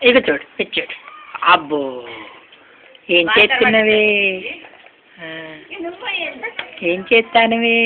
ఇక చూడు ఇచ్చాడు. అబ్బో ఏం చేస్తున్నవే, ఏం చేస్తానవే?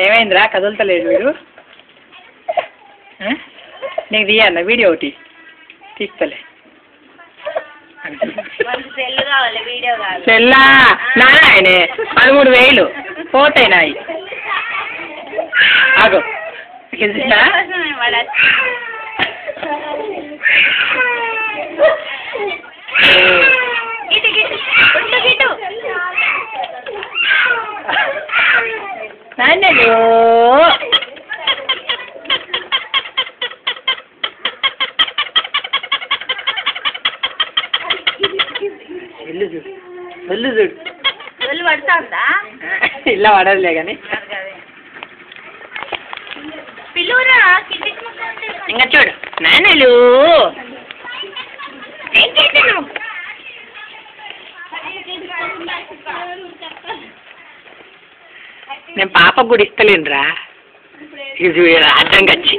ఏమైందిరా కదులుతలేదు వీడు? నీకు తీయన్న వీడియో ఒకటి తీస్తలే. సెల్లా నాయనే 13,000 పోతాయి నాయి. ఆగో నాన్నలు వెళ్ళు చూడు వెళ్ళు పడుతుందా? ఇలా పడదులే కానీ ఇంకా చూడు నాన్నలు నేను పాపకు కూడా ఇస్తలేనురా. ఇది అడ్డం వచ్చి